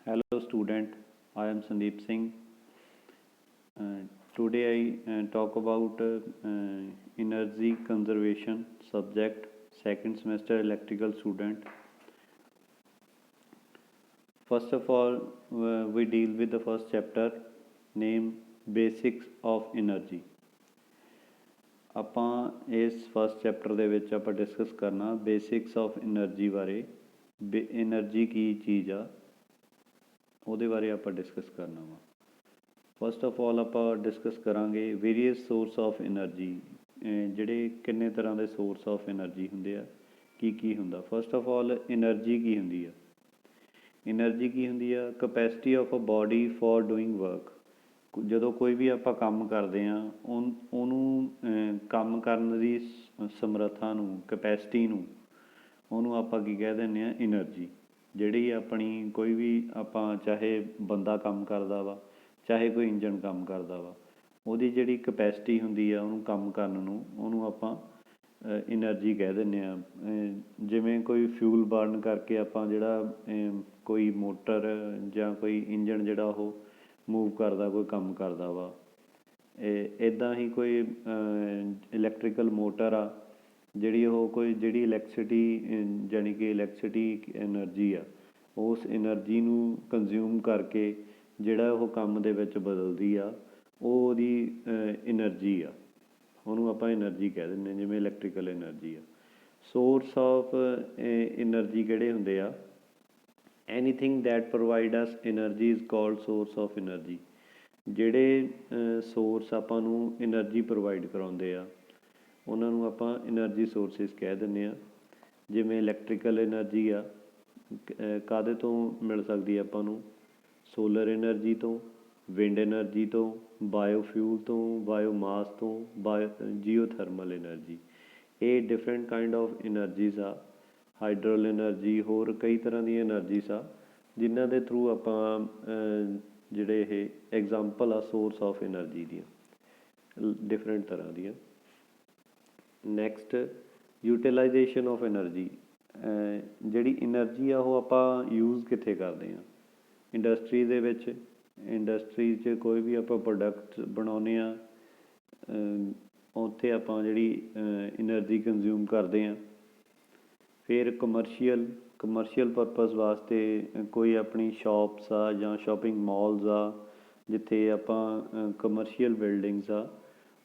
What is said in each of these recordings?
Hello student, I am Sandeep Singh. Today I talk about energy conservation subject, second semester electrical student. First of all, we deal with the first chapter, name basics of energy. ਆਪਾਂ ਇਸ first chapter ਦੇ ਵਿੱਚ ਆਪਾਂ discuss ਕਰਨਾ basics of energy ਬਾਰੇ। Energy ਕੀ ਚੀਜ਼ ਆ ਉਹਦੇ ਬਾਰੇ ਆਪਾਂ ਡਿਸਕਸ ਕਰਨਾ ਵਾ। ਫਸਟ ਆਫ ਆਲ ਆਪਾਂ ਡਿਸਕਸ ਕਰਾਂਗੇ ਵੇਰੀਅਸ ਸੋਰਸ ਆਫ એનર્ਜੀ, ਜਿਹੜੇ ਕਿੰਨੇ ਤਰ੍ਹਾਂ ਦੇ ਸੋਰਸ ਆਫ એનર્ਜੀ ਹੁੰਦੇ ਆ, ਕੀ ਹੁੰਦਾ। ਫਸਟ ਆਫ ਆਲ એનર્ਜੀ ਕੀ ਹੁੰਦੀ ਆ? એનર્ਜੀ ਕੀ ਹੁੰਦੀ ਆ? Capacity of a body for doing work. ਜਦੋਂ ਕੋਈ ਵੀ ਆਪਾਂ ਕੰਮ ਕਰਦੇ ਹਾਂ ਉਹਨੂੰ ਕੰਮ ਕਰਨ ਦੀ ਸਮਰੱਥਾ ਨੂੰ, ਕਪੈਸਿਟੀ ਨੂੰ, ਉਹਨੂੰ ਆਪਾਂ ਕੀ ਕਹਿ ਦਿੰਦੇ ਹਾਂ? એનર્ਜੀ। ਜਿਹੜੀ ਆਪਣੀ ਕੋਈ ਵੀ ਆਪਾਂ ਚਾਹੇ ਬੰਦਾ ਕੰਮ ਕਰਦਾ ਵਾ, ਚਾਹੇ ਕੋਈ ਇੰਜਣ ਕੰਮ ਕਰਦਾ ਵਾ, ਉਹਦੀ ਜਿਹੜੀ ਕਪੈਸਿਟੀ ਹੁੰਦੀ ਆ ਉਹਨੂੰ ਕੰਮ ਕਰਨ ਨੂੰ, ਉਹਨੂੰ ਆਪਾਂ એનર્ਜੀ ਕਹਿ ਦਿੰਦੇ ਹਾਂ। ਜਿਵੇਂ ਕੋਈ ਫਿਊਲ ਬਰਨ ਕਰਕੇ ਆਪਾਂ ਜਿਹੜਾ ਕੋਈ ਮੋਟਰ ਜਾਂ ਕੋਈ ਇੰਜਣ ਜਿਹੜਾ ਉਹ ਮੂਵ ਕਰਦਾ, ਕੋਈ ਕੰਮ ਕਰਦਾ ਵਾ, ਇੱਦਾਂ ਹੀ ਕੋਈ ਇਲੈਕਟ੍ਰੀਕਲ ਮੋਟਰ ਆ ਜਿਹੜੀ ਜਿਹੜੀ ਇਲੈਕਟ੍ਰਿਸਿਟੀ ਜਾਣੀ ਕਿ ਇਲੈਕਟ੍ਰਿਸਿਟੀ ਐਨਰਜੀ ਆ, ਉਸ ਐਨਰਜੀ ਨੂੰ ਕੰਜ਼ਿਊਮ ਕਰਕੇ ਜਿਹੜਾ ਉਹ ਕੰਮ ਦੇ ਵਿੱਚ ਬਦਲਦੀ ਆ, ਉਹ ਉਹਦੀ ਐਨਰਜੀ ਆ, ਉਹਨੂੰ ਆਪਾਂ ਐਨਰਜੀ ਕਹਿ ਦਿੰਦੇ ਹਾਂ। ਜਿਵੇਂ ਇਲੈਕਟ੍ਰੀਕਲ ਐਨਰਜੀ ਆ। ਸੋਰਸ ਆਫ ਐਨਰਜੀ ਕਿਹੜੇ ਹੁੰਦੇ ਆ? Anything that provide us energy is called source of energy. ਜਿਹੜੇ ਸੋਰਸ ਆਪਾਂ ਨੂੰ ਐਨਰਜੀ ਪ੍ਰੋਵਾਈਡ ਕਰਾਉਂਦੇ ਆ ਉਹਨਾਂ ਨੂੰ ਆਪਾਂ ਐਨਰਜੀ ਸੋਰਸਿਸ ਕਹਿ ਦਿੰਦੇ ਹਾਂ। ਜਿਵੇਂ ਇਲੈਕਟ੍ਰੀਕਲ ਐਨਰਜੀ ਆ, ਕਾਹਦੇ ਤੋਂ ਮਿਲ ਸਕਦੀ ਆ ਆਪਾਂ ਨੂੰ? ਸੋਲਰ ਐਨਰਜੀ ਤੋਂ, ਵਿੰਡ ਐਨਰਜੀ ਤੋਂ, ਬਾਇਓਫਿਊਲ ਤੋਂ, ਬਾਇਓਮਾਸ ਤੋਂ, ਜੀਓਥਰਮਲ ਐਨਰਜੀ। ਇਹ ਡਿਫਰੈਂਟ ਕਾਈਂਡ ਆਫ ਐਨਰਜੀਜ਼ ਆ। ਹਾਈਡਰਲ ਐਨਰਜੀ, ਹੋਰ ਕਈ ਤਰ੍ਹਾਂ ਦੀਆਂ ਐਨਰਜੀਜ਼ ਆ ਜਿਨ੍ਹਾਂ ਦੇ ਥਰੂ ਆਪਾਂ ਜਿਹੜੇ ਇਹ ਐਗਜ਼ਾਮਪਲ ਆ ਸੋਰਸ ਆਫ ਐਨਰਜੀ ਦੀਆਂ, ਡਿਫਰੈਂਟ ਤਰ੍ਹਾਂ ਦੀਆਂ। Next, utilisation of energy. ਜਿਹੜੀ ਐਨਰਜੀ ਆ ਉਹ ਆਪਾਂ ਯੂਜ਼ ਕਿੱਥੇ ਕਰਦੇ ਹਾਂ? ਇੰਡਸਟਰੀ ਦੇ ਵਿੱਚ। ਇੰਡਸਟਰੀ 'ਚ ਕੋਈ ਵੀ ਆਪਾਂ ਪ੍ਰੋਡਕਟ ਬਣਾਉਂਦੇ ਹਾਂ, ਉੱਥੇ ਆਪਾਂ ਜਿਹੜੀ ਐਨਰਜੀ ਕੰਜ਼ਿਊਮ ਕਰਦੇ ਹਾਂ। ਫਿਰ ਕਮਰਸ਼ੀਅਲ ਪਰਪਸ ਵਾਸਤੇ ਕੋਈ ਆਪਣੀ ਸ਼ੋਪਸ ਆ ਜਾਂ ਸ਼ੋਪਿੰਗ ਮਾਲਸ ਆ, ਜਿੱਥੇ ਆਪਾਂ ਕਮਰਸ਼ੀਅਲ ਬਿਲਡਿੰਗਸ ਆ,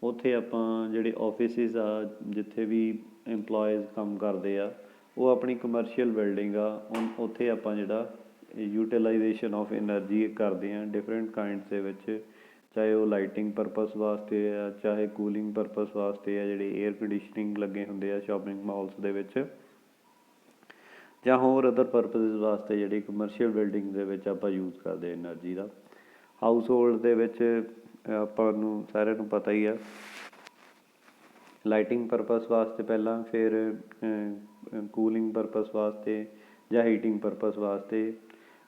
ਉੱਥੇ ਆਪਾਂ ਜਿਹੜੇ ਆਫਿਸਿਸ ਆ, ਜਿੱਥੇ ਵੀ ਇੰਪਲੋਇਜ਼ ਕੰਮ ਕਰਦੇ ਆ, ਉਹ ਆਪਣੀ ਕਮਰਸ਼ੀਅਲ ਬਿਲਡਿੰਗ ਆ, ਉੱਥੇ ਆਪਾਂ ਜਿਹੜਾ ਯੂਟੀਲਾਈਜੇਸ਼ਨ ਆਫ ਐਨਰਜੀ ਕਰਦੇ ਹਾਂ ਡਿਫਰੈਂਟ ਕਾਇੰਡਸ ਦੇ ਵਿੱਚ। ਚਾਹੇ ਉਹ ਲਾਈਟਿੰਗ ਪਰਪਸ ਵਾਸਤੇ ਆ, ਚਾਹੇ ਕੂਲਿੰਗ ਪਰਪਸ ਵਾਸਤੇ ਆ, ਜਿਹੜੇ ਏਅਰ ਕੰਡੀਸ਼ਨਿੰਗ ਲੱਗੇ ਹੁੰਦੇ ਆ ਸ਼ੋਪਿੰਗ ਮਾਲਸ ਦੇ ਵਿੱਚ, ਜਾਂ ਹੋਰ ਅਦਰ ਪਰਪਸਿਸ ਵਾਸਤੇ ਜਿਹੜੀ ਕਮਰਸ਼ੀਅਲ ਬਿਲਡਿੰਗ ਦੇ ਵਿੱਚ ਆਪਾਂ ਯੂਜ਼ ਕਰਦੇ ਐਨਰਜੀ ਦਾ। ਹਾਊਸ ਹੋਲਡ ਦੇ ਵਿੱਚ ਆਪਾਂ ਨੂੰ ਸਾਰਿਆਂ ਨੂੰ ਪਤਾ ਹੀ ਆ, ਲਾਈਟਿੰਗ ਪਰਪਸ ਵਾਸਤੇ ਪਹਿਲਾਂ, ਫਿਰ ਕੂਲਿੰਗ ਪਰਪਸ ਵਾਸਤੇ ਜਾਂ ਹੀਟਿੰਗ ਪਰਪਸ ਵਾਸਤੇ।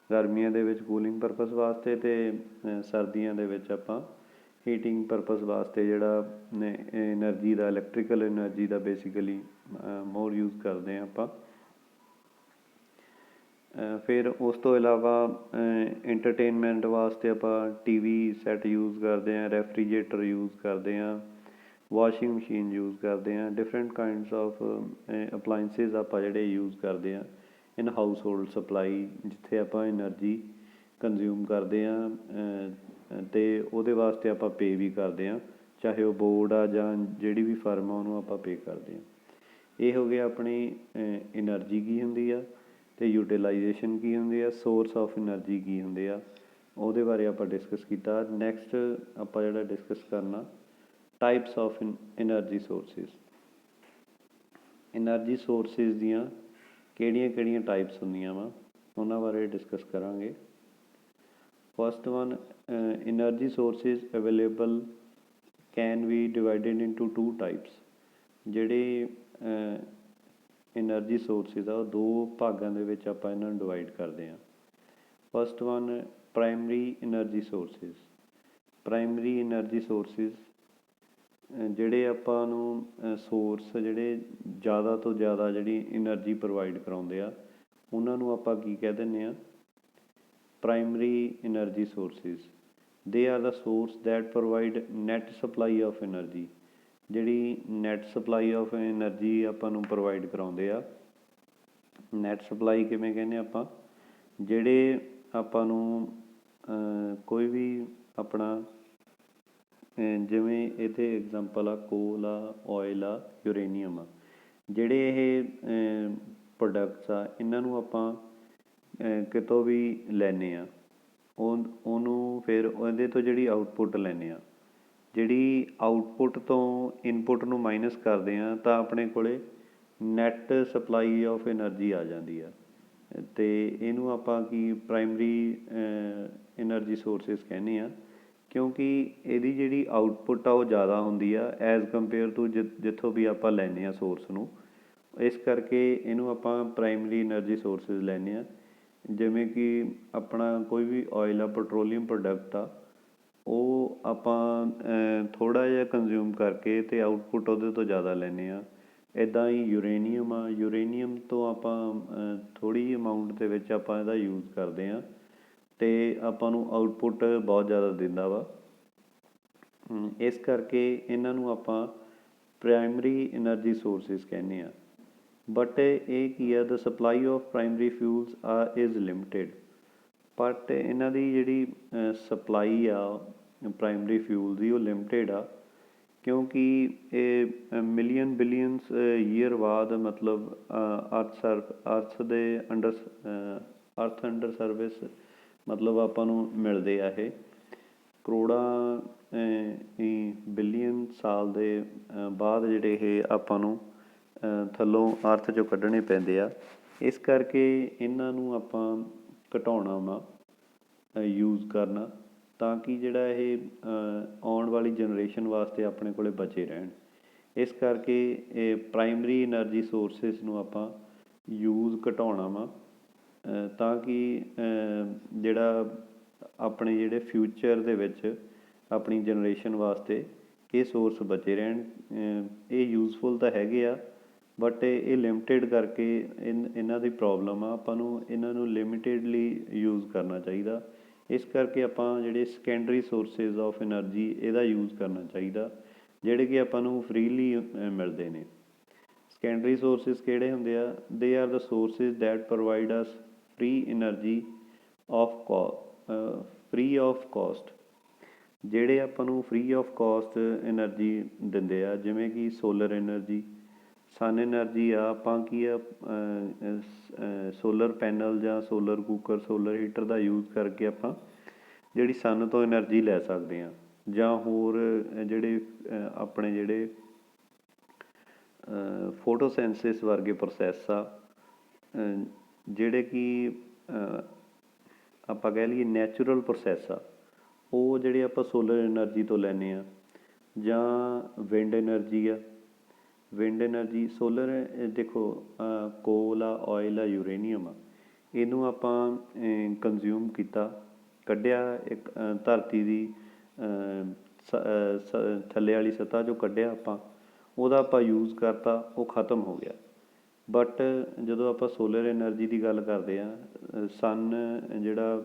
ਗਰਮੀਆਂ ਦੇ ਵਿੱਚ ਕੂਲਿੰਗ ਪਰਪਸ ਵਾਸਤੇ ਅਤੇ ਸਰਦੀਆਂ ਦੇ ਵਿੱਚ ਆਪਾਂ ਹੀਟਿੰਗ ਪਰਪਸ ਵਾਸਤੇ ਜਿਹੜਾ ਐਨਰਜੀ ਦਾ, ਇਲੈਕਟ੍ਰੀਕਲ ਐਨਰਜੀ ਦਾ ਬੇਸਿਕਲੀ ਮੋਰ ਯੂਜ਼ ਕਰਦੇ ਹਾਂ ਆਪਾਂ। ਫਿਰ ਉਸ ਤੋਂ ਇਲਾਵਾ ਐਂਟਰਟੇਨਮੈਂਟ ਵਾਸਤੇ ਆਪਾਂ TV ਸੈੱਟ ਯੂਜ਼ ਕਰਦੇ ਹਾਂ, ਰੈਫਰੀਜਰੇਟਰ ਯੂਜ਼ ਕਰਦੇ ਹਾਂ, ਵਾਸ਼ਿੰਗ ਮਸ਼ੀਨ ਯੂਜ਼ ਕਰਦੇ ਹਾਂ। ਡਿਫਰੈਂਟ ਕਾਇੰਡਸ ਆਫ ਅਪਲਾਇੰਸਿਸ ਆਪਾਂ ਜਿਹੜੇ ਯੂਜ਼ ਕਰਦੇ ਹਾਂ ਇਨ ਹਾਊਸ ਹੋਲਡ ਸਪਲਾਈ, ਜਿੱਥੇ ਆਪਾਂ ਐਨਰਜੀ ਕੰਜ਼ਿਊਮ ਕਰਦੇ ਹਾਂ ਅਤੇ ਉਹਦੇ ਵਾਸਤੇ ਆਪਾਂ ਪੇ ਵੀ ਕਰਦੇ ਹਾਂ, ਚਾਹੇ ਉਹ ਬੋਰਡ ਆ ਜਾਂ ਜਿਹੜੀ ਵੀ ਫਰਮ ਆ ਉਹਨੂੰ ਆਪਾਂ ਪੇ ਕਰਦੇ ਹਾਂ। ਇਹ ਹੋ ਗਿਆ ਆਪਣੀ ਐਨਰਜੀ ਕੀ ਹੁੰਦੀ ਆ, ਅਤੇ ਯੂਟੀਲਾਈਜੇਸ਼ਨ ਕੀ ਹੁੰਦੀ ਆ, ਸੋਰਸ ਆਫ ਐਨਰਜੀ ਕੀ ਹੁੰਦੇ ਆ, ਉਹਦੇ ਬਾਰੇ ਆਪਾਂ ਡਿਸਕਸ ਕੀਤਾ। ਨੈਕਸਟ ਆਪਾਂ ਜਿਹੜਾ ਡਿਸਕਸ ਕਰਨਾ types of energy sources. Energy sources ਦੀਆਂ ਕਿਹੜੀਆਂ ਟਾਈਪਸ ਹੁੰਦੀਆਂ ਵਾ ਉਹਨਾਂ ਬਾਰੇ ਡਿਸਕਸ ਕਰਾਂਗੇ। First one, energy sources available can be divided into 2 types. ਜਿਹੜੇ ਐਨਰਜੀ ਸੋਰਸਿਸ ਆ ਉਹ 2 ਭਾਗਾਂ ਦੇ ਵਿੱਚ ਆਪਾਂ ਇਹਨਾਂ ਨੂੰ ਡਿਵਾਈਡ ਕਰਦੇ ਹਾਂ। First one, primary energy sources. Primary energy sources ਜਿਹੜੇ ਆਪਾਂ ਨੂੰ ਸੋਰਸ ਜਿਹੜੇ ਜ਼ਿਆਦਾ ਤੋਂ ਜ਼ਿਆਦਾ ਜਿਹੜੀ ਐਨਰਜੀ ਪ੍ਰੋਵਾਈਡ ਕਰਾਉਂਦੇ ਆ, ਉਹਨਾਂ ਨੂੰ ਆਪਾਂ ਕੀ ਕਹਿ ਦਿੰਦੇ ਹਾਂ? primary energy sources. They are the source that provide net supply of energy. ਜਿਹੜੀ ਨੈਟ ਸਪਲਾਈ ਆਫ ਐਨਰਜੀ ਆਪਾਂ ਨੂੰ ਪ੍ਰੋਵਾਈਡ ਕਰਾਉਂਦੇ ਆ। ਨੈਟ ਸਪਲਾਈ ਕਿਵੇਂ ਕਹਿੰਦੇ ਆਪਾਂ, ਜਿਹੜੇ ਆਪਾਂ ਨੂੰ ਕੋਈ ਵੀ ਆਪਣਾ ਜਿਵੇਂ ਇਹਦੇ ਐਗਜ਼ਾਮਪਲ ਆ ਕੋਲ ਆ, ਆਇਲ ਆ, ਯੂਰੇਨੀਅਮ ਆ, ਜਿਹੜੇ ਇਹ ਪ੍ਰੋਡਕਟਸ ਆ ਇਹਨਾਂ ਨੂੰ ਆਪਾਂ ਕਿਤੋਂ ਵੀ ਲੈਂਦੇ ਹਾਂ, ਉਹਨੂੰ ਫਿਰ ਉਹਦੇ ਤੋਂ ਜਿਹੜੀ ਆਊਟਪੁੱਟ ਲੈਂਦੇ ਹਾਂ, ਜਿਹੜੀ ਆਊਟਪੁੱਟ ਤੋਂ ਇਨਪੁੱਟ ਨੂੰ ਮਾਈਨਸ ਕਰਦੇ ਹਾਂ ਤਾਂ ਆਪਣੇ ਕੋਲ ਨੈਟ ਸਪਲਾਈ ਆਫ ਐਨਰਜੀ ਆ ਜਾਂਦੀ ਆ। ਅਤੇ ਇਹਨੂੰ ਆਪਾਂ ਕੀ ਪ੍ਰਾਇਮਰੀ ਐਨਰਜੀ ਸੋਰਸਿਸ ਕਹਿੰਦੇ ਹਾਂ, ਕਿਉਂਕਿ ਇਹਦੀ ਜਿਹੜੀ ਆਊਟਪੁੱਟ ਆ ਉਹ ਜ਼ਿਆਦਾ ਹੁੰਦੀ ਆ ਐਜ਼ ਕੰਪੇਅਰ ਟੂ ਜਿੱਥੋਂ ਵੀ ਆਪਾਂ ਲੈਂਦੇ ਹਾਂ ਸੋਰਸ ਨੂੰ। ਇਸ ਕਰਕੇ ਇਹਨੂੰ ਆਪਾਂ ਪ੍ਰਾਇਮਰੀ ਐਨਰਜੀ ਸੋਰਸਿਸ ਲੈਂਦੇ ਹਾਂ। ਜਿਵੇਂ ਕਿ ਆਪਣਾ ਕੋਈ ਵੀ ਆਇਲ ਆ, ਪੈਟਰੋਲੀਅਮ ਪ੍ਰੋਡਕਟ ਆ, ਉਹ ਆਪਾਂ ਥੋੜ੍ਹਾ ਜਿਹਾ ਕੰਜ਼ਿਊਮ ਕਰਕੇ ਅਤੇ ਆਊਟਪੁੱਟ ਉਹਦੇ ਤੋਂ ਜ਼ਿਆਦਾ ਲੈਂਦੇ ਹਾਂ। ਇੱਦਾਂ ਹੀ ਯੂਰੇਨੀਅਮ ਆ, ਯੂਰੇਨੀਅਮ ਤੋਂ ਆਪਾਂ ਥੋੜ੍ਹੀ ਜਿਹੀ ਅਮਾਊਂਟ ਦੇ ਵਿੱਚ ਆਪਾਂ ਇਹਦਾ ਯੂਜ਼ ਕਰਦੇ ਹਾਂ ਅਤੇ ਆਪਾਂ ਨੂੰ ਆਊਟਪੁੱਟ ਬਹੁਤ ਜ਼ਿਆਦਾ ਦਿੰਦਾ ਵਾ। ਇਸ ਕਰਕੇ ਇਹਨਾਂ ਨੂੰ ਆਪਾਂ ਪ੍ਰਾਇਮਰੀ ਐਨਰਜੀ ਸੋਰਸਿਸ ਕਹਿੰਦੇ ਹਾਂ। ਬਟ ਇਹ ਕੀ ਆ, the supply of primary fuels is limited. But ਇਹਨਾਂ ਦੀ ਜਿਹੜੀ ਸਪਲਾਈ ਆ ਪ੍ਰਾਇਮਰੀ ਫਿਊਲ ਦੀ ਉਹ ਲਿਮਿਟਿਡ ਆ, ਕਿਉਂਕਿ ਇਹ ਮਿਲੀਅਨ ਬਿਲੀਅਨਸ ਈਅਰ ਬਾਅਦ ਮਤਲਬ ਅਰਥ ਦੇ ਅੰਡਰ ਸਰਵਿਸ ਮਤਲਬ ਆਪਾਂ ਨੂੰ ਮਿਲਦੇ ਆ। ਇਹ ਕਰੋੜਾਂ ਬਿਲੀਅਨ ਸਾਲ ਦੇ ਬਾਅਦ ਜਿਹੜੇ ਇਹ ਆਪਾਂ ਨੂੰ ਥੱਲੋਂ ਅਰਥ 'ਚੋਂ ਕੱਢਣੇ ਪੈਂਦੇ ਆ। ਇਸ ਕਰਕੇ ਇਹਨਾਂ ਨੂੰ ਆਪਾਂ ਘਟਾਉਣਾ ਵਾ ਯੂਜ਼ ਕਰਨਾ, ਤਾਂ ਕਿ ਜਿਹੜਾ ਇਹ ਆਉਣ ਵਾਲੀ ਜਨਰੇਸ਼ਨ ਵਾਸਤੇ ਆਪਣੇ ਕੋਲ ਬਚੇ ਰਹਿਣ। ਇਸ ਕਰਕੇ ਇਹ ਪ੍ਰਾਇਮਰੀ ਐਨਰਜੀ ਸੋਰਸਿਸ ਨੂੰ ਆਪਾਂ ਯੂਜ਼ ਘਟਾਉਣਾ ਵਾ, ਤਾਂ ਕਿ ਜਿਹੜਾ ਆਪਣੇ ਜਿਹੜੇ ਫਿਊਚਰ ਦੇ ਵਿੱਚ ਆਪਣੀ ਜਨਰੇਸ਼ਨ ਵਾਸਤੇ ਇਹ ਸੋਰਸ ਬਚੇ ਰਹਿਣ। ਇਹ ਯੂਜ਼ਫੁਲ ਤਾਂ ਹੈਗੇ ਆ, ਬਟ ਇਹ ਲਿਮਿਟਿਡ ਕਰਕੇ ਇਹਨਾਂ ਦੀ ਪ੍ਰੋਬਲਮ ਆ। ਆਪਾਂ ਨੂੰ ਇਹਨਾਂ ਨੂੰ ਲਿਮਿਟਿਡਲੀ ਯੂਜ਼ ਕਰਨਾ ਚਾਹੀਦਾ। ਇਸ ਕਰਕੇ ਆਪਾਂ ਜਿਹੜੇ ਸੈਕੰਡਰੀ ਸੋਰਸਿਸ ਆਫ ਐਨਰਜੀ ਇਹਦਾ ਯੂਜ਼ ਕਰਨਾ ਚਾਹੀਦਾ, ਜਿਹੜੇ ਕਿ ਆਪਾਂ ਨੂੰ ਫਰੀਲੀ ਮਿਲਦੇ ਨੇ। ਸੈਕੰਡਰੀ ਸੋਰਸਿਸ ਕਿਹੜੇ ਹੁੰਦੇ ਆ? They are the sources that provide us free energy free of cost. ਜਿਹੜੇ ਆਪਾਂ ਨੂੰ ਫਰੀ ਆਫ ਕਾਸਟ ਐਨਰਜੀ ਦਿੰਦੇ ਆ, ਜਿਵੇਂ ਕਿ ਸੋਲਰ ਐਨਰਜੀ, ਸਨ ਐਨਰਜੀ ਆ। ਆਪਾਂ ਕੀ ਆ ਸੋਲਰ ਪੈਨਲ ਜਾਂ ਸੋਲਰ ਕੁੱਕਰ, ਸੋਲਰ ਹੀਟਰ ਦਾ ਯੂਜ਼ ਕਰਕੇ ਆਪਾਂ ਜਿਹੜੀ ਸਨ ਤੋਂ ਐਨਰਜੀ ਲੈ ਸਕਦੇ ਹਾਂ। ਜਾਂ ਹੋਰ ਜਿਹੜੇ ਆਪਣੇ ਜਿਹੜੇ ਫੋਟੋਸੈਂਸਿਸ ਵਰਗੇ ਪ੍ਰੋਸੈਸ ਆ, ਜਿਹੜੇ ਕਿ ਆਪਾਂ ਕਹਿ ਲਈਏ ਨੈਚੁਰਲ ਪ੍ਰੋਸੈਸ ਆ, ਉਹ ਜਿਹੜੇ ਆਪਾਂ ਸੋਲਰ ਐਨਰਜੀ ਤੋਂ ਲੈਂਦੇ ਹਾਂ। ਜਾਂ ਵਿੰਡ ਐਨਰਜੀ ਆ, ਵਿੰਡ ਐਨਰਜੀ ਸੋਲਰ ਦੇਖੋ ਕੋਲ ਆ, ਆਇਲ ਆ, ਯੂਰੇਨੀਅਮ ਆ, ਇਹਨੂੰ ਆਪਾਂ ਕੰਜ਼ਿਊਮ ਕੀਤਾ, ਕੱਢਿਆ ਇੱਕ ਧਰਤੀ ਦੀ ਥੱਲੇ ਵਾਲੀ ਸਤ੍ਹਾ 'ਚੋਂ ਕੱਢਿਆ ਆਪਾਂ, ਉਹਦਾ ਆਪਾਂ ਯੂਜ਼ ਕਰਤਾ, ਉਹ ਖ਼ਤਮ ਹੋ ਗਿਆ। ਬਟ ਜਦੋਂ ਆਪਾਂ ਸੋਲਰ ਐਨਰਜੀ ਦੀ ਗੱਲ ਕਰਦੇ ਹਾਂ, ਸਨ ਜਿਹੜਾ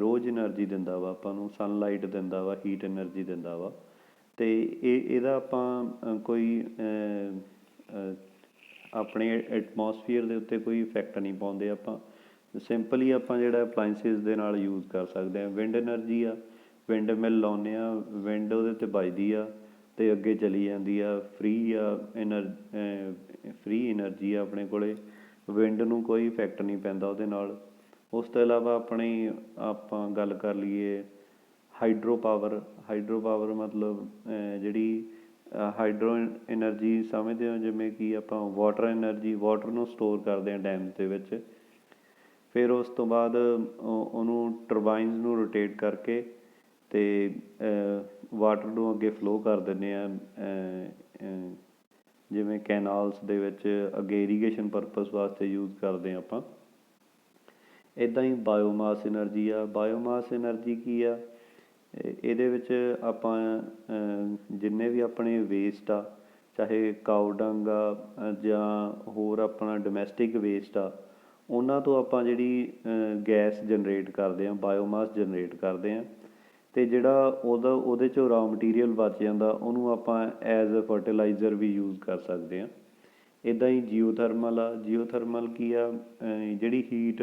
ਰੋਜ਼ ਐਨਰਜੀ ਦਿੰਦਾ ਵਾ ਆਪਾਂ ਨੂੰ, ਸਨਲਾਈਟ ਦਿੰਦਾ ਵਾ, ਹੀਟ ਐਨਰਜੀ ਦਿੰਦਾ ਵਾ, ਅਤੇ ਇਹਦਾ ਆਪਾਂ ਕੋਈ ਆਪਣੇ ਐਟਮੋਸਫੀਅਰ ਦੇ ਉੱਤੇ ਕੋਈ ਇਫੈਕਟ ਨਹੀਂ ਪਾਉਂਦੇ। ਆਪਾਂ ਸਿੰਪਲੀ ਆਪਾਂ ਜਿਹੜਾ ਅਪਲਾਇੰਸਿਸ ਦੇ ਨਾਲ ਯੂਜ਼ ਕਰ ਸਕਦੇ ਹਾਂ। ਵਿੰਡ ਐਨਰਜੀ ਆ, ਵਿੰਡ ਮਿਲ ਲਾਉਂਦੇ ਹਾਂ, ਵਿੰਡ ਉਹਦੇ 'ਤੇ ਵੱਜਦੀ ਆ ਅਤੇ ਅੱਗੇ ਚਲੀ ਜਾਂਦੀ ਆ। ਫਰੀ ਆ ਫਰੀ ਐਨਰਜੀ ਆ ਆਪਣੇ ਕੋਲ, ਵਿੰਡ ਨੂੰ ਕੋਈ ਇਫੈਕਟ ਨਹੀਂ ਪੈਂਦਾ ਉਹਦੇ ਨਾਲ। ਉਸ ਤੋਂ ਇਲਾਵਾ ਆਪਾਂ ਗੱਲ ਕਰ ਲਈਏ ਹਾਈਡਰੋ ਪਾਵਰ ਮਤਲਬ ਜਿਹੜੀ ਹਾਈਡਰੋ ਐਨਰਜੀ ਸਮਝਦੇ ਹੋ, ਜਿਵੇਂ ਕਿ ਆਪਾਂ ਵਾਟਰ ਐਨਰਜੀ, ਵਾਟਰ ਨੂੰ ਸਟੋਰ ਕਰਦੇ ਹਾਂ ਡੈਮ ਦੇ ਵਿੱਚ, ਫਿਰ ਉਸ ਤੋਂ ਬਾਅਦ ਉਹਨੂੰ ਟਰਬਾਈਨਸ ਨੂੰ ਰੋਟੇਟ ਕਰਕੇ ਅਤੇ ਵਾਟਰ ਨੂੰ ਅੱਗੇ ਫਲੋ ਕਰ ਦਿੰਦੇ ਹਾਂ, ਜਿਵੇਂ ਕੈਨਾਲਸ ਦੇ ਵਿੱਚ ਅੱਗੇ ਇਰੀਗੇਸ਼ਨ ਪਰਪਸ ਵਾਸਤੇ ਯੂਜ਼ ਕਰਦੇ ਹਾਂ ਆਪਾਂ। ਇੱਦਾਂ ਹੀ ਬਾਇਓਮਾਸ ਐਨਰਜੀ ਆ। ਬਾਇਓਮਾਸ ਐਨਰਜੀ ਕੀ ਆ? ਇਹਦੇ ਵਿੱਚ ਆਪਾਂ ਜਿੰਨੇ ਵੀ ਆਪਣੇ ਵੇਸਟ ਆ, ਚਾਹੇ ਕਾਓ ਡੰਗ ਆ ਜਾਂ ਹੋਰ ਆਪਣਾ ਡੋਮੈਸਟਿਕ ਵੇਸਟ ਆ, ਉਹਨਾਂ ਤੋਂ ਆਪਾਂ ਜਿਹੜੀ ਗੈਸ ਜਨਰੇਟ ਕਰਦੇ ਹਾਂ, ਬਾਇਓਮਾਸ ਜਨਰੇਟ ਕਰਦੇ ਹਾਂ, ਅਤੇ ਜਿਹੜਾ ਉਹਦੇ 'ਚੋਂ ਰਾ ਮਟੀਰੀਅਲ ਬਚ ਜਾਂਦਾ ਉਹਨੂੰ ਆਪਾਂ ਐਜ਼ ਅ ਫਰਟੀਲਾਈਜ਼ਰ ਵੀ ਯੂਜ਼ ਕਰ ਸਕਦੇ ਹਾਂ। ਇੱਦਾਂ ਹੀ ਜੀਓਥਰਮਲ ਆ। ਜੀਓਥਰਮਲ ਕੀ ਆ, ਜਿਹੜੀ ਹੀਟ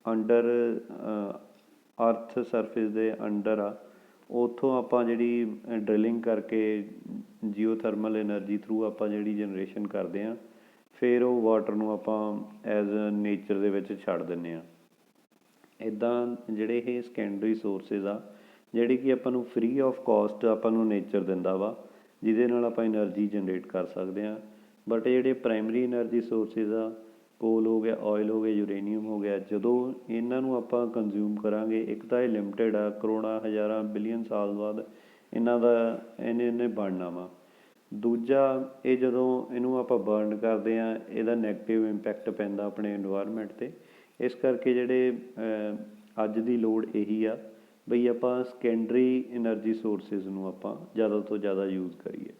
ਅੰਡਰ ਅਰਥ ਸਰਫੇਸ ਦੇ ਅੰਡਰ ਆ, ਉੱਥੋਂ ਆਪਾਂ ਜਿਹੜੀ ਡਰਿਲਿੰਗ ਕਰਕੇ ਜੀਓਥਰਮਲ ਐਨਰਜੀ ਥਰੂ ਆਪਾਂ ਜਿਹੜੀ ਜਨਰੇਸ਼ਨ ਕਰਦੇ ਹਾਂ, ਫਿਰ ਉਹ ਵਾਟਰ ਨੂੰ ਆਪਾਂ ਐਜ਼ ਨੇਚਰ ਦੇ ਵਿੱਚ ਛੱਡ ਦਿੰਦੇ ਹਾਂ। ਇੱਦਾਂ ਜਿਹੜੇ ਇਹ ਸੈਕੰਡਰੀ ਸੋਰਸਿਸ ਆ, ਜਿਹੜੇ ਕਿ ਆਪਾਂ ਨੂੰ ਫਰੀ ਆਫ ਕੋਸਟ ਆਪਾਂ ਨੂੰ ਨੇਚਰ ਦਿੰਦਾ ਵਾ, ਜਿਹਦੇ ਨਾਲ ਆਪਾਂ ਐਨਰਜੀ ਜਨਰੇਟ ਕਰ ਸਕਦੇ ਹਾਂ। ਬਟ ਜਿਹੜੇ ਪ੍ਰਾਇਮਰੀ ਐਨਰਜੀ ਸੋਰਸਿਸ ਆ, ਕੋਲ ਹੋ ਗਿਆ, ਆਇਲ ਹੋ ਗਿਆ, ਯੂਰੇਨੀਅਮ ਹੋ ਗਿਆ, ਜਦੋਂ ਇਹਨਾਂ ਨੂੰ ਆਪਾਂ ਕੰਜ਼ਿਊਮ ਕਰਾਂਗੇ, ਇੱਕ ਤਾਂ ਇਹ ਲਿਮਟਿਡ ਆ, ਕਰੋੜਾਂ ਹਜ਼ਾਰਾਂ ਬਿਲੀਅਨ ਸਾਲ ਬਾਅਦ ਇਹਨੇ ਬਣਨਾ ਵਾ। ਦੂਜਾ, ਇਹ ਜਦੋਂ ਇਹਨੂੰ ਆਪਾਂ ਬਰਨ ਕਰਦੇ ਹਾਂ, ਇਹਦਾ ਨੈਗੇਟਿਵ ਇੰਪੈਕਟ ਪੈਂਦਾ ਆਪਣੇ ਇਨਵਾਇਰਮੈਂਟ 'ਤੇ। ਇਸ ਕਰਕੇ ਜਿਹੜੇ ਅੱਜ ਦੀ ਲੋੜ ਇਹੀ ਆ ਬਈ ਆਪਾਂ ਸੈਕੰਡਰੀ ਐਨਰਜੀ ਸੋਰਸਿਸ ਨੂੰ ਆਪਾਂ ਜ਼ਿਆਦਾ ਤੋਂ ਜ਼ਿਆਦਾ ਯੂਜ਼ ਕਰੀਏ।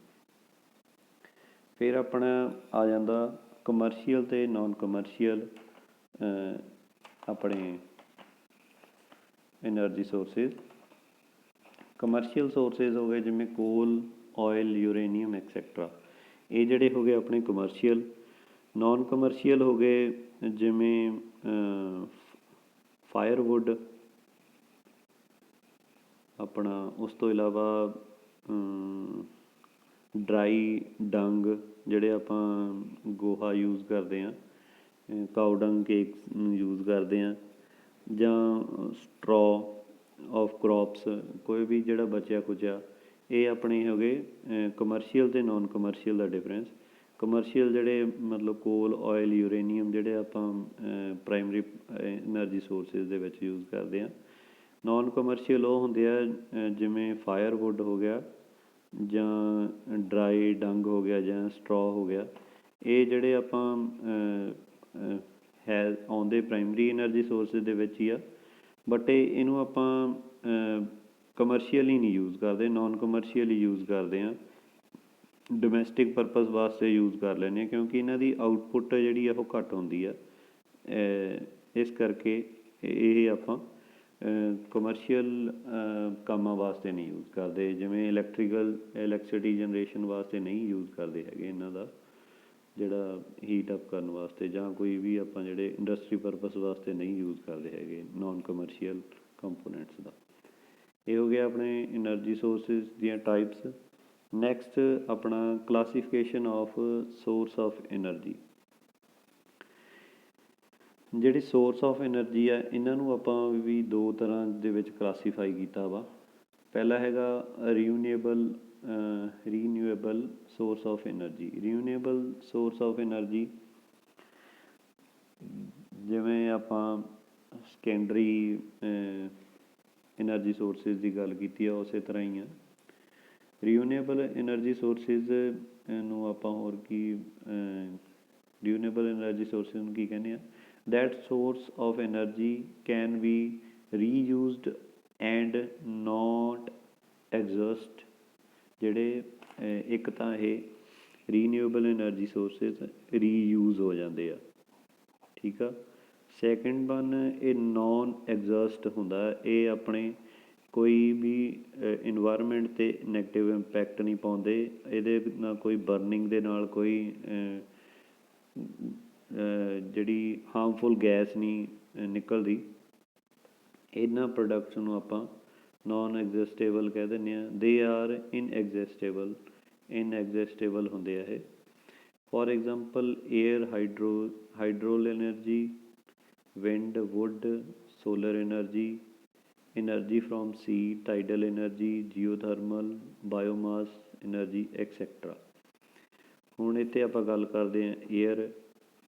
ਫਿਰ ਆਪਣਾ ਆ ਜਾਂਦਾ ਕਮਰਸ਼ੀਅਲ ਅਤੇ ਨਾਨ ਕਮਰਸ਼ੀਅਲ ਆਪਣੇ ਐਨਰਜੀ ਸੋਰਸਿਸ। ਕਮਰਸ਼ੀਅਲ ਸੋਰਸਿਸ ਹੋ ਗਏ ਜਿਵੇਂ ਕੋਲ, ਆਇਲ, ਯੂਰੇਨੀਅਮ ਐਕਸੈਟਰਾ, ਇਹ ਜਿਹੜੇ ਹੋ ਗਏ ਆਪਣੇ ਕਮਰਸ਼ੀਅਲ। ਨਾਨ ਕਮਰਸ਼ੀਅਲ ਹੋ ਗਏ ਜਿਵੇਂ ਫਾਇਰਵੁੱਡ, ਆਪਣਾ ਉਸ ਤੋਂ ਇਲਾਵਾ ਡਰਾਈ ਡੰਗ, ਜਿਹੜੇ ਆਪਾਂ ਗੋਹਾ ਯੂਜ਼ ਕਰਦੇ ਹਾਂ, ਕਾਊ ਡੰਗ ਕੇਕਸ ਨੂੰ ਯੂਜ਼ ਕਰਦੇ ਹਾਂ, ਜਾਂ ਸਟਰੋ ਆਫ ਕਰੋਪਸ, ਕੋਈ ਵੀ ਜਿਹੜਾ ਬਚਿਆ ਖੁਚਿਆ, ਇਹ ਆਪਣੇ ਹੋ ਗਏ ਕਮਰਸ਼ੀਅਲ ਅਤੇ ਨਾਨ ਕਮਰਸ਼ੀਅਲ ਦਾ ਡਿਫਰੈਂਸ। ਕਮਰਸ਼ੀਅਲ ਜਿਹੜੇ ਮਤਲਬ ਕੋਲ, ਆਇਲ, ਯੂਰੇਨੀਅਮ, ਜਿਹੜੇ ਆਪਾਂ ਪ੍ਰਾਇਮਰੀ ਐਨਰਜੀ ਸੋਰਸਿਸ ਦੇ ਵਿੱਚ ਯੂਜ਼ ਕਰਦੇ ਹਾਂ। ਨਾਨ ਕਮਰਸ਼ੀਅਲ ਉਹ ਹੁੰਦੇ ਆ ਜਿਵੇਂ ਫਾਇਰਵੁੱਡ ਹੋ ਗਿਆ, ਜਾਂ ਡਰਾਈ ਡੰਗ ਹੋ ਗਿਆ, ਜਾਂ ਸਟਰੋ ਹੋ ਗਿਆ। ਇਹ ਜਿਹੜੇ ਆਪਾਂ ਆਉਂਦੇ ਪ੍ਰਾਇਮਰੀ ਐਨਰਜੀ ਸੋਰਸਿਸ ਦੇ ਵਿੱਚ ਹੀ ਆ, ਬਟ ਇਹਨੂੰ ਆਪਾਂ ਕਮਰਸ਼ੀਅਲੀ ਨਹੀਂ ਯੂਜ਼ ਕਰਦੇ, ਨਾਨ ਕਮਰਸ਼ੀਅਲੀ ਯੂਜ਼ ਕਰਦੇ ਹਾਂ। ਡੋਮੈਸਟਿਕ ਪਰਪਸ ਵਾਸਤੇ ਯੂਜ਼ ਕਰ ਲੈਂਦੇ ਹਾਂ, ਕਿਉਂਕਿ ਇਹਨਾਂ ਦੀ ਆਊਟਪੁੱਟ ਜਿਹੜੀ ਆ ਉਹ ਘੱਟ ਹੁੰਦੀ ਆ। ਇਸ ਕਰਕੇ ਇਹ ਆਪਾਂ ਕਮਰਸ਼ੀਅਲ ਕੰਮਾਂ ਵਾਸਤੇ ਨਹੀਂ ਯੂਜ਼ ਕਰਦੇ, ਜਿਵੇਂ ਇਲੈਕਟ੍ਰਿਸਿਟੀ ਜਨਰੇਸ਼ਨ ਵਾਸਤੇ ਨਹੀਂ ਯੂਜ਼ ਕਰਦੇ ਹੈਗੇ ਇਹਨਾਂ ਦਾ, ਜਿਹੜਾ ਹੀਟ ਅਪ ਕਰਨ ਵਾਸਤੇ, ਜਾਂ ਕੋਈ ਵੀ ਆਪਾਂ ਜਿਹੜੇ ਇੰਡਸਟਰੀ ਪਰਪਸ ਵਾਸਤੇ ਨਹੀਂ ਯੂਜ਼ ਕਰਦੇ ਹੈਗੇ ਨਾਨ ਕਮਰਸ਼ੀਅਲ ਕੰਪੋਨੈਂਟਸ ਦਾ। ਇਹ ਹੋ ਗਿਆ ਆਪਣੇ ਐਨਰਜੀ ਸੋਰਸਿਸ ਦੀਆਂ ਟਾਈਪਸ। ਨੈਕਸਟ ਆਪਣਾ classification of source of energy. ਜਿਹੜੀ ਸੋਰਸ ਆਫ ਐਨਰਜੀ ਆ, ਇਹਨਾਂ ਨੂੰ ਆਪਾਂ ਵੀ ਦੋ ਤਰ੍ਹਾਂ ਦੇ ਵਿੱਚ ਕਲਾਸੀਫਾਈ ਕੀਤਾ ਵਾ। ਪਹਿਲਾ ਹੈਗਾ renewable source of energy. Renewable source of energy ਜਿਵੇਂ ਆਪਾਂ ਸੈਕੰਡਰੀ ਐਨਰਜੀ ਸੋਰਸਿਸ ਦੀ ਗੱਲ ਕੀਤੀ ਆ, ਉਸੇ ਤਰ੍ਹਾਂ ਹੀ ਆ। ਰੀਨਿਊਏਬਲ ਐਨਰਜੀ ਸੋਰਸਿਸ ਨੂੰ ਆਪਾਂ ਹੋਰ ਕੀ ਰੀਨਿਊਏਬਲ ਐਨਰਜੀ ਸੋਰਸਿਸ ਨੂੰ ਕੀ ਕਹਿੰਦੇ ਆ? That source of energy can be reused and not exhaust। ਜਿਹੜੇ ਇੱਕ ਤਾਂ ਇਹ ਰੀਨਿਊਏਬਲ ਐਨਰਜੀ ਸੋਰਸਿਸ ਰੀਯੂਜ਼ ਹੋ ਜਾਂਦੇ ਆ, ਠੀਕ ਆ। ਸੈਕਿੰਡ ਵਨ, ਇਹ ਨੋਨ ਐਗਜ਼ੌਸਟ ਹੁੰਦਾ, ਇਹ ਆਪਣੇ ਕੋਈ ਵੀ ਇਨਵਾਇਰਮੈਂਟ 'ਤੇ ਨੈਗੇਟਿਵ ਇੰਪੈਕਟ ਨਹੀਂ ਪਾਉਂਦੇ, ਇਹਦੇ ਨਾਲ ਕੋਈ ਬਰਨਿੰਗ ਦੇ ਨਾਲ ਕੋਈ ਜਿਹੜੀ ਹਾਰਮਫੁਲ ਗੈਸ ਨਹੀਂ ਨਿਕਲਦੀ। ਇਹਨਾਂ ਪ੍ਰੋਡਕਟਸ ਨੂੰ ਆਪਾਂ ਨੋਨ ਐਗਜ਼ਸਟੇਬਲ ਕਹਿ ਦਿੰਦੇ ਹਾਂ। ਦੇ ਆਰ ਇਨਐਗਜ਼ਸਟੇਬਲ ਹੁੰਦੇ ਆ ਇਹ। For example air, hydel energy, wind, wood, solar energy, energy from sea, tidal energy, geothermal, biomass energy etcetera. ਹੁਣ ਇੱਥੇ ਆਪਾਂ ਗੱਲ ਕਰਦੇ ਹਾਂ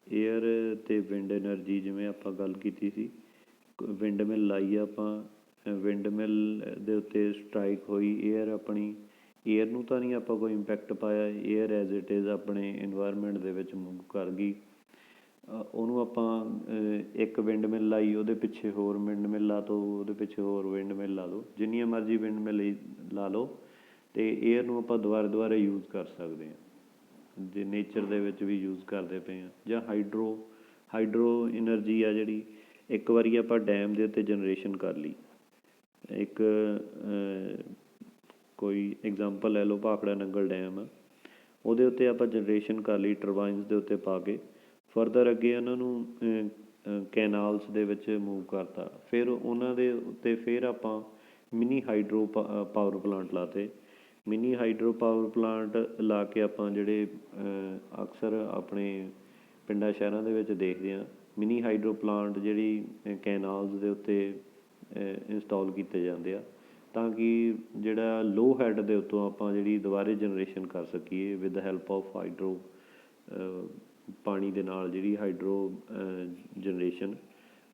ਏਅਰ ਅਤੇ ਵਿੰਡ ਐਨਰਜੀ। ਜਿਵੇਂ ਆਪਾਂ ਗੱਲ ਕੀਤੀ ਸੀ, ਵਿੰਡ ਮਿਲ ਲਾਈ ਆਪਾਂ, ਵਿੰਡ ਮਿਲ ਦੇ ਉੱਤੇ ਸਟਰਾਈਕ ਹੋਈ ਏਅਰ, ਆਪਣੀ ਏਅਰ ਨੂੰ ਤਾਂ ਨਹੀਂ ਆਪਾਂ ਕੋਈ ਇੰਪੈਕਟ ਪਾਇਆ, ਏਅਰ ਐਜ਼ ਇਟ ਇਜ਼ ਆਪਣੇ ਇਨਵਾਇਰਮੈਂਟ ਦੇ ਵਿੱਚ ਮੂਵ ਕਰ ਗਈ। ਉਹਨੂੰ ਆਪਾਂ ਇੱਕ ਵਿੰਡ ਮਿਲ ਲਾਈ, ਉਹਦੇ ਪਿੱਛੇ ਹੋਰ ਵਿੰਡ ਮਿਲ ਲਾ ਦਿਓ, ਉਹਦੇ ਪਿੱਛੇ ਹੋਰ ਵਿੰਡ ਮਿਲ ਲਾ ਦਿਓ, ਜਿੰਨੀਆਂ ਮਰਜ਼ੀ ਵਿੰਡ ਮਿਲ ਲਾ ਲਓ, ਅਤੇ ਏਅਰ ਨੂੰ ਆਪਾਂ ਦੁਬਾਰਾ ਯੂਜ਼ ਕਰ ਸਕਦੇ ਹਾਂ, ਜੇ ਨੇਚਰ ਦੇ ਵਿੱਚ ਵੀ ਯੂਜ਼ ਕਰਦੇ ਪਏ ਹਾਂ। ਜਾਂ ਹਾਈਡਰੋ ਐਨਰਜੀ ਆ ਜਿਹੜੀ, ਇੱਕ ਵਾਰੀ ਆਪਾਂ ਡੈਮ ਦੇ ਉੱਤੇ ਜਨਰੇਸ਼ਨ ਕਰ ਲਈ, ਇੱਕ ਕੋਈ ਐਗਜ਼ਾਮਪਲ ਲੈ ਲਓ, ਭਾਖੜਾ ਨੰਗਲ ਡੈਮ ਆ, ਉਹਦੇ ਉੱਤੇ ਆਪਾਂ ਜਨਰੇਸ਼ਨ ਕਰ ਲਈ ਟਰਬਾਈਨਸ ਦੇ ਉੱਤੇ ਪਾ ਕੇ, ਫਰਦਰ ਅੱਗੇ ਉਹਨਾਂ ਨੂੰ ਕੈਨਾਲਸ ਦੇ ਵਿੱਚ ਮੂਵ ਕਰਤਾ, ਫਿਰ ਉਹਨਾਂ ਦੇ ਉੱਤੇ ਫਿਰ ਆਪਾਂ ਮਿਨੀ ਹਾਈਡਰੋ ਪਾਵਰ ਪਲਾਂਟ ਲਾਤੇ। ਮਿਨੀ ਹਾਈਡਰੋ ਪਾਵਰ ਪਲਾਂਟ ਲਾ ਕੇ ਆਪਾਂ ਜਿਹੜੇ ਅਕਸਰ ਆਪਣੇ ਪਿੰਡਾਂ ਸ਼ਹਿਰਾਂ ਦੇ ਵਿੱਚ ਦੇਖਦੇ ਹਾਂ, ਮਿਨੀ ਹਾਈਡਰੋ ਪਲਾਂਟ ਜਿਹੜੀ ਕੈਨਾਲਸ ਦੇ ਉੱਤੇ ਇੰਸਟਾਲ ਕੀਤੇ ਜਾਂਦੇ ਆ, ਤਾਂ ਕਿ ਜਿਹੜਾ ਲੋ ਹੈਡ ਦੇ ਉੱਤੋਂ ਆਪਾਂ ਜਿਹੜੀ ਦੁਬਾਰੇ ਜਨਰੇਸ਼ਨ ਕਰ ਸਕੀਏ ਵਿਦ ਹੈਲਪ ਆਫ ਹਾਈਡਰੋ, ਪਾਣੀ ਦੇ ਨਾਲ ਜਿਹੜੀ ਹਾਈਡਰੋ ਜਨਰੇਸ਼ਨ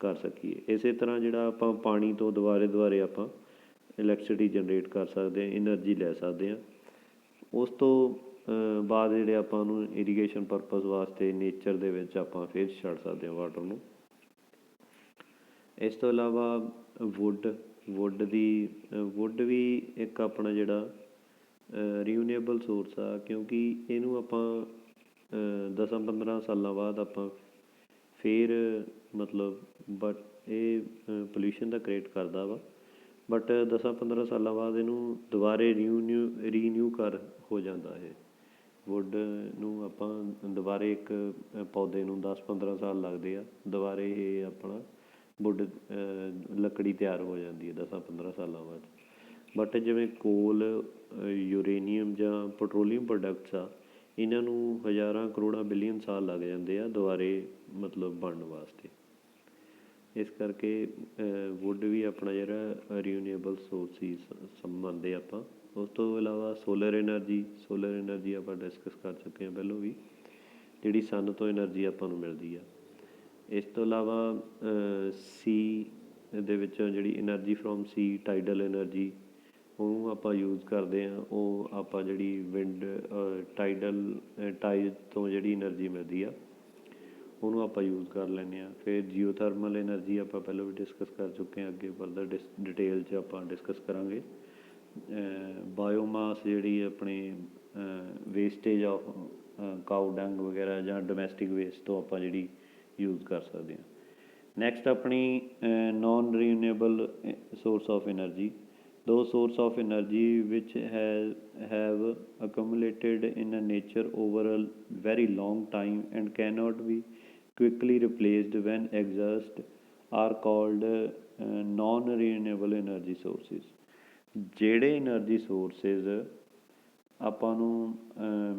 ਕਰ ਸਕੀਏ। ਇਸੇ ਤਰ੍ਹਾਂ ਜਿਹੜਾ ਆਪਾਂ ਪਾਣੀ ਤੋਂ ਦੁਬਾਰੇ ਆਪਾਂ ਇਲੈਕਟ੍ਰੀਸਿਟੀ ਜਨਰੇਟ ਕਰ ਸਕਦੇ ਹਾਂ, ਐਨਰਜੀ ਲੈ ਸਕਦੇ ਹਾਂ। ਉਸ ਤੋਂ ਬਾਅਦ ਜਿਹੜੇ ਆਪਾਂ ਉਹਨੂੰ ਇਰੀਗੇਸ਼ਨ ਪਰਪਸ ਵਾਸਤੇ ਨੇਚਰ ਦੇ ਵਿੱਚ ਆਪਾਂ ਫਿਰ ਛੱਡ ਸਕਦੇ ਹਾਂ ਵਾਟਰ ਨੂੰ। ਇਸ ਤੋਂ ਇਲਾਵਾ ਵੁੱਡ ਵੀ ਇੱਕ ਆਪਣਾ ਜਿਹੜਾ ਰੀਨਿਊਏਬਲ ਸੋਰਸ ਆ, ਕਿਉਂਕਿ ਇਹਨੂੰ ਆਪਾਂ 10-15 ਸਾਲਾਂ ਬਾਅਦ ਆਪਾਂ ਫਿਰ ਮਤਲਬ ਇਹ ਪੋਲਿਊਸ਼ਨ ਦਾ ਕ੍ਰੀਏਟ ਕਰਦਾ ਵਾ, ਬਟ 10-15 ਸਾਲਾਂ ਬਾਅਦ ਇਹਨੂੰ ਦੁਬਾਰੇ ਰੀਨਿਊ ਹੋ ਜਾਂਦਾ ਇਹ ਵੁੱਡ ਨੂੰ। ਆਪਾਂ ਦੁਬਾਰੇ ਇੱਕ ਪੌਦੇ ਨੂੰ 10-15 ਸਾਲ ਲੱਗਦੇ ਆ, ਦੁਬਾਰੇ ਇਹ ਆਪਣਾ ਵੁੱਡ ਲੱਕੜੀ ਤਿਆਰ ਹੋ ਜਾਂਦੀ ਹੈ 10-15 ਸਾਲਾਂ ਬਾਅਦ। ਬਟ ਜਿਵੇਂ ਕੋਲ, ਯੂਰੇਨੀਅਮ ਜਾਂ ਪੈਟਰੋਲੀਅਮ ਪ੍ਰੋਡਕਟਸ ਆ, ਇਹਨਾਂ ਨੂੰ ਹਜ਼ਾਰਾਂ ਕਰੋੜਾਂ ਬਿਲੀਅਨ ਸਾਲ ਲੱਗ ਜਾਂਦੇ ਆ ਦੁਬਾਰੇ ਬਣਨ ਵਾਸਤੇ। ਇਸ ਕਰਕੇ ਵੁੱਡ ਵੀ ਆਪਣਾ ਜਿਹੜਾ ਰੀਨਿਊਏਬਲ ਸੋਰਸ ਹੀ ਮੰਨਦੇ ਆਪਾਂ। ਉਸ ਤੋਂ ਇਲਾਵਾ ਸੋਲਰ ਐਨਰਜੀ ਆਪਾਂ ਡਿਸਕਸ ਕਰ ਚੁੱਕੇ ਹਾਂ ਪਹਿਲਾਂ ਵੀ, ਜਿਹੜੀ ਸਨ ਤੋਂ ਐਨਰਜੀ ਆਪਾਂ ਨੂੰ ਮਿਲਦੀ ਆ। ਇਸ ਤੋਂ ਇਲਾਵਾ ਸੀ ਦੇ ਵਿੱਚੋਂ ਜਿਹੜੀ energy from sea, tidal energy, ਉਹਨੂੰ ਆਪਾਂ ਯੂਜ਼ ਕਰਦੇ ਹਾਂ। ਉਹ ਆਪਾਂ ਜਿਹੜੀ ਵਿੰਡ ਟਾਈਡ ਤੋਂ ਜਿਹੜੀ ਐਨਰਜੀ ਮਿਲਦੀ ਆ, ਉਹਨੂੰ ਆਪਾਂ ਯੂਜ਼ ਕਰ ਲੈਂਦੇ ਹਾਂ। ਫਿਰ ਜੀਓਥਰਮਲ ਐਨਰਜੀ ਆਪਾਂ ਪਹਿਲਾਂ ਵੀ ਡਿਸਕਸ ਕਰ ਚੁੱਕੇ ਹਾਂ, ਅੱਗੇ ਫਰਦਰ ਡਿਟੇਲ 'ਚ ਆਪਾਂ ਡਿਸਕਸ ਕਰਾਂਗੇ। ਬਾਇਓਮਾਸ ਜਿਹੜੀ ਆਪਣੀ ਵੇਸਟੇਜ ਆਫ ਕਾਊ ਡੰਗ ਵਗੈਰਾ ਜਾਂ ਡੋਮੈਸਟਿਕ ਵੇਸਟ ਤੋਂ ਆਪਾਂ ਜਿਹੜੀ ਯੂਜ਼ ਕਰ ਸਕਦੇ ਹਾਂ। ਨੈਕਸਟ ਆਪਣੀ non renewable source of energy, those source of energy which have accumulated in a nature over a very long time and cannot be quickly replaced when exhausted are called non-renewable energy sources। ਜਿਹੜੇ energy sources ਆਪਾਂ ਨੂੰ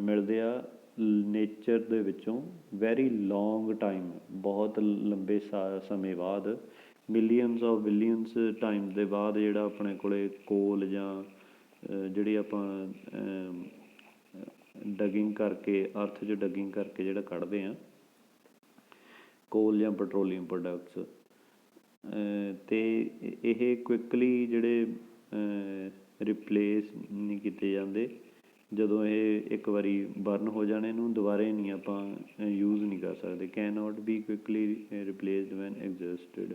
ਮਿਲਦੇ ਆ nature ਦੇ ਵਿੱਚੋਂ very long time, ਬਹੁਤ ਲੰਬੇ ਸਮੇਂ ਬਾਅਦ, ਮਿਲੀਅਨਸ ਆਫ ਬਿਲੀਅਨਸ ਟਾਈਮ ਦੇ ਬਾਅਦ, ਜਿਹੜਾ ਆਪਣੇ ਕੋਲ ਕੋਲ ਜਾਂ ਜਿਹੜੀ ਆਪਾਂ ਡਗਿੰਗ ਕਰਕੇ, ਅਰਥ 'ਚ ਡਗਿੰਗ ਕਰਕੇ ਜਿਹੜਾ ਕੱਢਦੇ ਹਾਂ ਕੋਲ ਜਾਂ ਪੈਟਰੋਲੀਅਮ ਪ੍ਰੋਡਕਟਸ, ਅਤੇ ਇਹ ਕੁਇਕਲੀ ਜਿਹੜੇ ਰਿਪਲੇਸ ਨਹੀਂ ਕੀਤੇ ਜਾਂਦੇ। ਜਦੋਂ ਇਹ ਇੱਕ ਵਾਰੀ ਬਰਨ ਹੋ ਜਾਣ, ਇਹਨੂੰ ਦੁਬਾਰੇ ਨਹੀਂ ਆਪਾਂ ਯੂਜ਼ ਨਹੀਂ ਕਰ ਸਕਦੇ। Can not be quickly replaced when exhausted.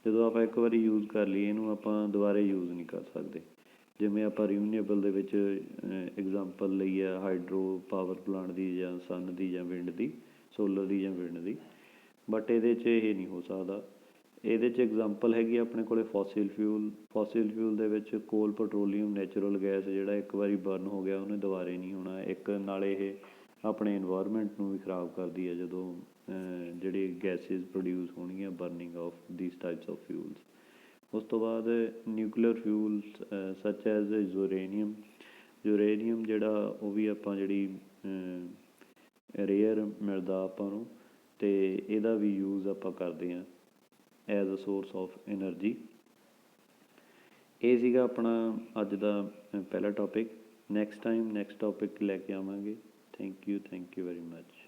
ਜਦੋਂ ਆਪਾਂ ਇੱਕ ਵਾਰੀ ਯੂਜ਼ ਕਰ ਲਈਏ, ਇਹਨੂੰ ਆਪਾਂ ਦੁਬਾਰੇ ਯੂਜ਼ ਨਹੀਂ ਕਰ ਸਕਦੇ। ਜਿਵੇਂ ਆਪਾਂ ਰੀਨਿਊਏਬਲ ਦੇ ਵਿੱਚ ਐਗਜ਼ਾਮਪਲ ਲਈ ਆ ਹਾਈਡਰੋ ਪਾਵਰ ਪਲਾਂਟ ਦੀ, ਜਾਂ ਸਨ ਦੀ, ਜਾਂ ਵਿੰਡ ਦੀ, ਸੋਲਰ ਦੀ ਜਾਂ ਵਿੰਡ ਦੀ, ਬਟ ਇਹਦੇ 'ਚ ਇਹ ਨਹੀਂ ਹੋ ਸਕਦਾ। ਇਹਦੇ 'ਚ ਐਗਜ਼ਾਮਪਲ ਹੈਗੀ ਆਪਣੇ ਕੋਲ ਫੋਸਿਲ ਫਿਊਲ ਦੇ ਵਿੱਚ ਕੋਲ, ਪੈਟਰੋਲੀਅਮ, ਨੈਚੁਰਲ ਗੈਸ, ਜਿਹੜਾ ਇੱਕ ਵਾਰੀ ਬਰਨ ਹੋ ਗਿਆ ਉਹਨੇ ਦੁਬਾਰੇ ਨਹੀਂ ਹੋਣਾ। ਇੱਕ ਨਾਲੇ ਇਹ ਆਪਣੇ ਇਨਵਾਇਰਮੈਂਟ ਨੂੰ ਵੀ ਖਰਾਬ ਕਰਦੀ ਹੈ ਜਦੋਂ ਜਿਹੜੇ ਗੈਸਿਸ ਪ੍ਰੋਡਿਊਸ ਹੋਣਗੀਆਂ burning of ਦੀਸ types of fuels. ਉਸ ਤੋਂ ਬਾਅਦ ਨਿਊਕਲੀਅਰ ਫਿਊਲਸ ਸੱਚ ਐਜ਼ ਯੂਰੇਨੀਅਮ ਜਿਹੜਾ ਉਹ ਵੀ ਆਪਾਂ ਜਿਹੜੀ ਰੇਅਰ ਮਿਲਦਾ ਆਪਾਂ ਨੂੰ, ਅਤੇ ਇਹਦਾ ਵੀ ਯੂਜ਼ ਆਪਾਂ ਕਰਦੇ ਹਾਂ as a source of energy. ਇਹ ਸੀਗਾ ਆਪਣਾ ਅੱਜ ਦਾ ਪਹਿਲਾ topic. Next time next topic ਲੈ ਕੇ ਆਵਾਂਗੇ। Thank you very much.